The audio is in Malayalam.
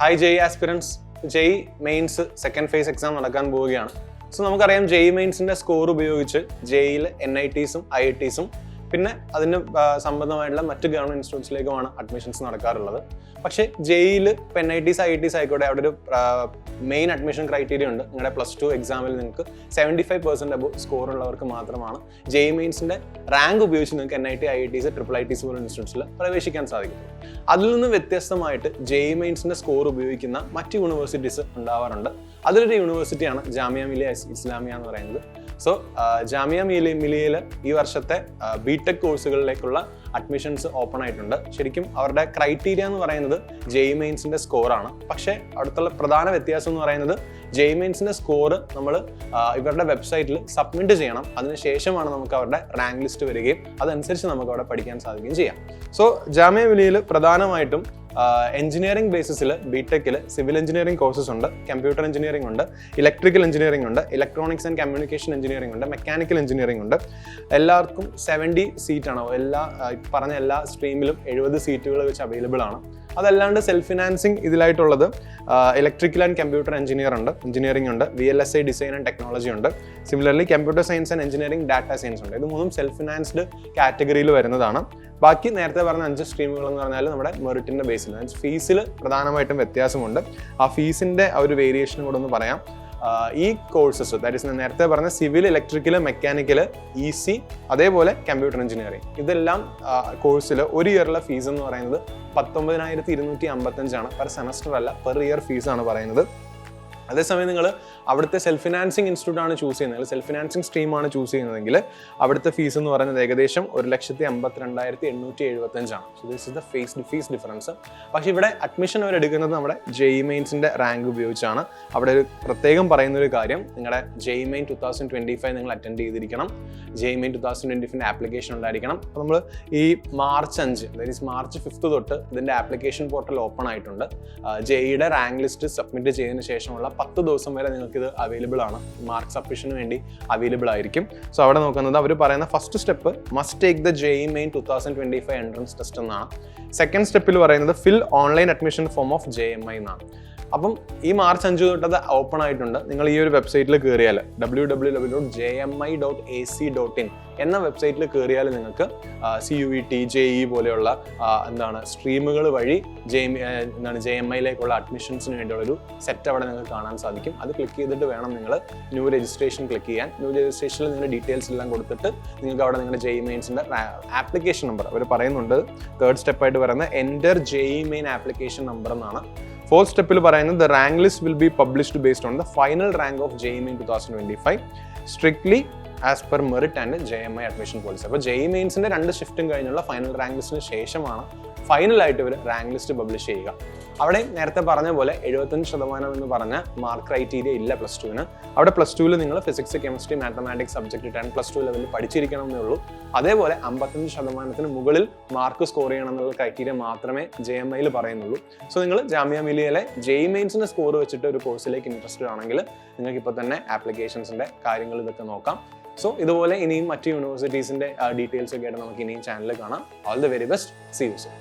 Hi JEE aspirants, JEE Mains second phase exam നടക്കാൻ പോവുകയാണ്. സോ നമുക്കറിയാം JEE Mainsന്റെ സ്കോർ ഉപയോഗിച്ച് JEEയിൽ NITസും IITസും പിന്നെ അതിന് സംബന്ധമായിട്ടുള്ള മറ്റ് ഗവൺമെന്റ് ഇൻസ്റ്റിറ്റ്യൂട്ട്സിലേക്കുമാണ് അഡ്മിഷൻസ് നടക്കാറുള്ളത്. പക്ഷേ JEEയിൽ ഇപ്പോൾ NITs IITs ആയിക്കോട്ടെ അവിടെ ഒരു മെയിൻ അഡ്മിഷൻ ക്രൈറ്റീരിയ ഉണ്ട്. നിങ്ങളുടെ +2 എക്സാമിൽ നിങ്ങൾക്ക് 75% അബവ് സ്കോർ ഉള്ളവർക്ക് മാത്രമാണ് JEE Mainsന്റെ റാങ്ക് ഉപയോഗിച്ച് നിങ്ങൾക്ക് NIT IITs IIITs പോലുള്ള ഇൻസ്റ്റിറ്റ്യൂട്ട്സിൽ പ്രവേശിക്കാൻ സാധിക്കും. അതിൽ നിന്ന് വ്യത്യസ്തമായിട്ട് JEE Mainsന്റെ സ്കോർ ഉപയോഗിക്കുന്ന മറ്റ് യൂണിവേഴ്സിറ്റീസ് ഉണ്ടാവാറുണ്ട്. അതിലൊരു യൂണിവേഴ്സിറ്റിയാണ് ജാമിയ മില്ലിയ ഇസ്ലാമിയ എന്ന് പറയുന്നത്. സോ ജാമിയ മില്ലിയയിൽ ഈ വർഷത്തെ ബിടെക് കോഴ്സുകളിലേക്കുള്ള അഡ്മിഷൻസ് ഓപ്പൺ ആയിട്ടുണ്ട്. ശരിക്കും അവരുടെ ക്രൈറ്റീരിയ എന്ന് പറയുന്നത് JEE Mainsന്റെ സ്കോറാണ്. പക്ഷേ അവിടുത്തെ പ്രധാന വ്യത്യാസം എന്ന് പറയുന്നത് JEE Mainsന്റെ സ്കോർ നമ്മൾ ഇവരുടെ വെബ്സൈറ്റിൽ സബ്മിറ്റ് ചെയ്യണം. അതിനുശേഷമാണ് നമുക്ക് അവരുടെ റാങ്ക് ലിസ്റ്റ് വരികയും അതനുസരിച്ച് നമുക്ക് അവിടെ പഠിക്കാൻ സാധിക്കുകയും ചെയ്യാം. സോ ജാമിയ മില്ലിയയിൽ പ്രധാനമായിട്ടും എഞ്ചിനീയറിംഗ് ബേസിസിൽ ബിടെക്കിൽ സിവിൽ എഞ്ചിനീയറിംഗ് കോഴ്സസ് ഉണ്ട്, കമ്പ്യൂട്ടർ എഞ്ചിനീയറിംഗ് ഉണ്ട്, ഇലക്ട്രിക്കൽ എഞ്ചിനീയറിംഗ് ഉണ്ട്, ഇലക്ട്രോണിക്സ് ആൻഡ് കമ്മ്യൂണിക്കേഷൻ എഞ്ചിനീയറിംഗ് ഉണ്ട്, മെക്കാനിക്കൽ എഞ്ചിനീയറിംഗ് ഉണ്ട്. എല്ലാവർക്കും 70 സീറ്റാണ്. പറഞ്ഞ എല്ലാ സ്ട്രീമിലും 70 സീറ്റുകൾ വെച്ച് അവൈലബിൾ ആണ്. അതല്ലാണ്ട് സെൽഫ് ഫിനാൻസിങ് ഇതിലായിട്ടുള്ളത് ഇലക്ട്രിക്കൽ ആൻഡ് കമ്പ്യൂട്ടർ എഞ്ചിനീയറിംഗ് ഉണ്ട്, VLSI ഡിസൈൻ ആൻഡ് ടെക്നോളജി ഉണ്ട്. Similarly computer science and engineering data science ഉണ്ട്. ഇത് മൂന്നും സെൽഫ് ഫിനാൻസ്ഡ് കാറ്റഗറിയിൽ വരുന്നതാണ്. ബാക്കി നേരത്തെ പറഞ്ഞ 5 സ്ട്രീമുകൾ എന്ന് പറഞ്ഞാൽ നമ്മുടെ മെറിറ്റിന്റെ ബേസിൽ ഫീസിൽ പ്രധാനമായിട്ടും വ്യത്യാസമുണ്ട്. ആ ഫീസിന്റെ ഒരു വേരിയേഷൻ കൂടെ ഒന്ന് പറയാം. ഈ കോഴ്സസ് ദാറ്റ് ഈസ് നേരത്തെ പറഞ്ഞ സിവിൽ, ഇലക്ട്രിക്കൽ, മെക്കാനിക്കൽ, EC, അതേപോലെ കമ്പ്യൂട്ടർ എഞ്ചിനീയറിംഗ്, ഇതെല്ലാം കോഴ്സിൽ ഒരു ഇയറിലെ ഫീസ് എന്ന് പറയുന്നത് 19,255 പെർ സെമസ്റ്റർ അല്ല, പെർ ഇയർ ഫീസാണ് പറയുന്നത്. അതേസമയം നിങ്ങൾ അവിടുത്തെ സെൽഫ് ഫിനാൻസിങ് ഇൻസ്റ്റിറ്റ്യൂട്ട് ആണ് ചൂസ് ചെയ്യുന്നത്, സെൽഫ് ഫിനാൻസിങ് സ്ട്രീമാണ് ചൂസ് ചെയ്യുന്നതെങ്കിൽ അവിടുത്തെ ഫീസ് എന്ന് പറയുന്നത് ഏകദേശം 1,52,875 so this is the fees difference. പക്ഷേ ഇവിടെ അഡ്മിഷൻ അവർ എടുക്കുന്നത് നമ്മുടെ JEE Mainsന്റെ റാങ്ക് ഉപയോഗിച്ചാണ്. അവിടെ ഒരു പ്രത്യേകം പറയുന്ന ഒരു കാര്യം, നിങ്ങളുടെ JEE Main 2025 നിങ്ങൾ അറ്റൻഡ് ചെയ്തിരിക്കണം. JEE Main 2025 ആപ്ലിക്കേഷൻ ഉണ്ടായിരിക്കണം. അപ്പോൾ നമ്മൾ ഈ March 5 അതായത് March 5 തൊട്ട് ഇതിൻ്റെ ആപ്ലിക്കേഷൻ പോർട്ടൽ ഓപ്പൺ ആയിട്ടുണ്ട്. JEEയുടെ റാങ്ക് ലിസ്റ്റ് സബ്മിറ്റ് ചെയ്തതിന് ശേഷമുള്ള 10 ദിവസം വരെ നിങ്ങൾക്ക് ഇത് അവൈലബിൾ ആണ്. മാർക്ക് സബ്മിഷന് വേണ്ടി അവൈലബിൾ ആയിരിക്കും. സോ അവിടെ നോക്കുന്നത് അവർ പറയുന്ന first step must take the JEE Main 2025 entrance test എന്നാണ്. സെക്കൻഡ് സ്റ്റെപ്പിൽ പറയുന്നത് fill online admission form of JMI എന്നാണ്. അപ്പം ഈ March 5 തൊട്ട് അത് ഓപ്പൺ ആയിട്ടുണ്ട്. നിങ്ങൾ ഈ ഒരു വെബ്സൈറ്റിൽ കയറിയാൽ www.jmi.ac.in എന്ന വെബ്സൈറ്റിൽ കയറിയാൽ നിങ്ങൾക്ക് CUET, JEE പോലെയുള്ള സ്ട്രീമുകൾ വഴി JMIയിലേക്കുള്ള അഡ്മിഷൻസിന് വേണ്ടിയുള്ളൊരു സെറ്റ് അവിടെ നിങ്ങൾക്ക് കാണാൻ സാധിക്കും. അത് ക്ലിക്ക് ചെയ്തിട്ട് വേണം നിങ്ങൾ ന്യൂ രജിസ്ട്രേഷൻ ക്ലിക്ക് ചെയ്യാൻ. ന്യൂ രജിസ്ട്രേഷനിൽ നിങ്ങളുടെ ഡീറ്റെയിൽസ് എല്ലാം കൊടുത്തിട്ട് നിങ്ങൾക്ക് അവിടെ നിങ്ങളുടെ JEE Mainsന്റെ ആപ്ലിക്കേഷൻ നമ്പർ അവർ പറയുന്നുണ്ട്. തേർഡ് സ്റ്റെപ്പായിട്ട് പറയുന്നത് enter JEE Main application number എന്നാണ്. ഫോർത്ത് സ്റ്റെപ്പിൽ പറയുന്നത് the rank list will be published based on the final rank of JEE Main 2025 strictly as per merit and JMI admission policy. അപ്പോൾ JEE Mainsന്റെ 2 ഷിഫ്റ്റും കഴിഞ്ഞുള്ള ഫൈനൽ റാങ്ക് ലിസ്റ്റിന് ശേഷമാണ് ഫൈനലായിട്ട് ഇവർ റാങ്ക് ലിസ്റ്റ് പബ്ലിഷ് ചെയ്യുക. അവിടെ നേരത്തെ പറഞ്ഞ പോലെ 75% എന്ന് പറഞ്ഞ മാർക്ക് ക്രൈറ്റീരിയ ഇല്ല +2-ന്. അവിടെ +2-ൽ നിങ്ങൾ ഫിസിക്സ്, കെമിസ്ട്രി, മാത്തമാറ്റിക്സ് സബ്ജക്ട് 10+2 ലെവലിൽ പഠിച്ചിരിക്കണം എന്നേ ഉള്ളൂ. അതേപോലെ 55% മുകളിൽ മാർക്ക് സ്കോർ ചെയ്യണം എന്നുള്ള ക്രൈറ്റീരിയ മാത്രമേ JMIയിൽ പറയുന്നുള്ളൂ. സോ നിങ്ങൾ ജാമിയ മില്ലിയയിലെ JEE Mainsന്റെ സ്കോർ വെച്ചിട്ട് ഒരു കോഴ്സിലേക്ക് ഇൻട്രസ്റ്റഡ് ആണെങ്കിൽ നിങ്ങൾക്ക് ഇപ്പോൾ തന്നെ ആപ്ലിക്കേഷൻസിന്റെ കാര്യങ്ങൾ ഇതൊക്കെ നോക്കാം. സോ ഇതുപോലെ ഇനിയും മറ്റ് യൂണിവേഴ്സിറ്റീസിന്റെ ഡീറ്റെയിൽസ് ഒക്കെ ആയിട്ട് നമുക്ക് ഇനിയും ചാനലിൽ കാണാം. All the very best. See you soon.